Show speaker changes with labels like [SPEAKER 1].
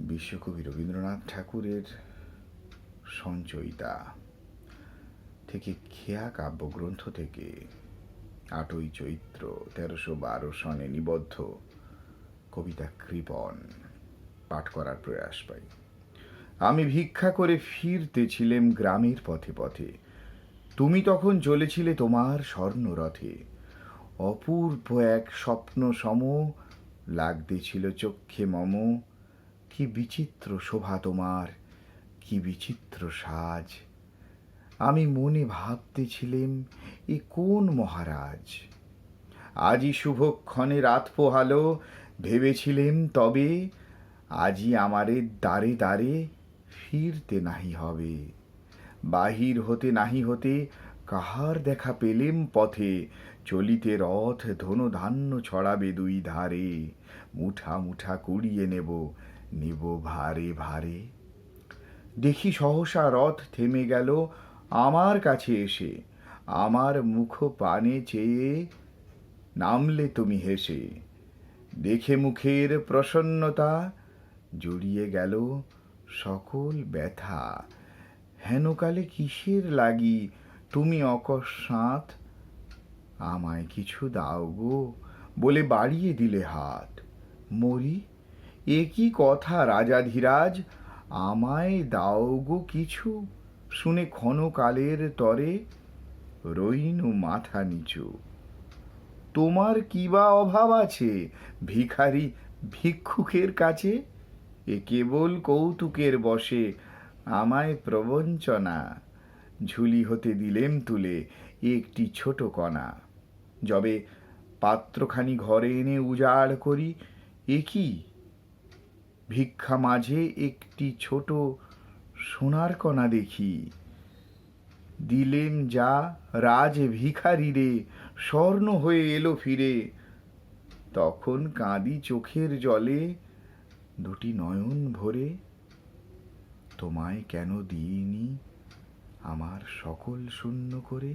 [SPEAKER 1] বিশ্বকবি রবীন্দ্রনাথ ঠাকুরের সঞ্চয়িতা থেকে খেয়া কাব্যগ্রন্থ থেকে ৮ই চৈত্র ১৩১২ সনে নিবদ্ধ কবিতা কৃপণ পাঠ করার প্রয়াস পাই। আমি ভিক্ষা করে ফিরতেছিলেম গ্রামের পথে পথে, তুমি তখন চলেছিলে তোমার স্বর্ণরথে। অপূর্ব এক স্বপ্ন সম লাগতেছিল চক্ষে মম। কি বিচিত্র শোভা তোমার, কি বিচিত্র সাজ। আমি মনে ভাবতেছিলেম এ কোন মহারাজ। আজি শুভক্ষণে রাত পোহালো, ভেবেছিলেম তবে আজি আমারে দ্বারে দ্বারে ফিরতে নাহি হবে। বাহির হতে নাহি হতে কাহার দেখা পেলেম পথে, চলিতে রথ ধনুধান্য ছড়াবে দুই ধারে। মুঠা মুঠা কুড়িয়ে নেব, নেব ভারে ভারে। দেখি সহসা রথ থেমে গেল আমার কাছে এসে, আমার মুখ পানে চেয়ে নামলে তুমি হেসে। দেখে মুখের প্রসন্নতা জড়িয়ে গেল সকল ব্যথা। হেনকালে কিসের লাগি তুমি অকস্মাৎ আমায় কিছু দাও গো বলে বাড়িয়ে দিলে হাত। মরি, এ কি কথা রাজাধিরাজ, আমায় দাও গো কিছু। শুনে ক্ষণকালের তরে রইনু মাথা নিচু। তোমার কি বা অভাব আছে ভিখারি ভিক্ষুকের কাছে? এ কেবল কৌতুকের বশে আমায় প্রবঞ্চনা। ঝুলি হতে দিলেম তুলে একটি ছোট কণা। যবে পাত্রখানি ঘরে এনে উজাড় করি, এ কি ভিক্ষা মাঝে একটি ছোট সোনার কণা দেখি। দিলেম যা রাজ ভিখারিরে, স্বর্ণ হয়ে এলো ফিরে। তখন কাঁদি চোখের জলে দুটি নয়ন ভরে। তোমায় কেন দিইনি আমার সকল শূন্য করে।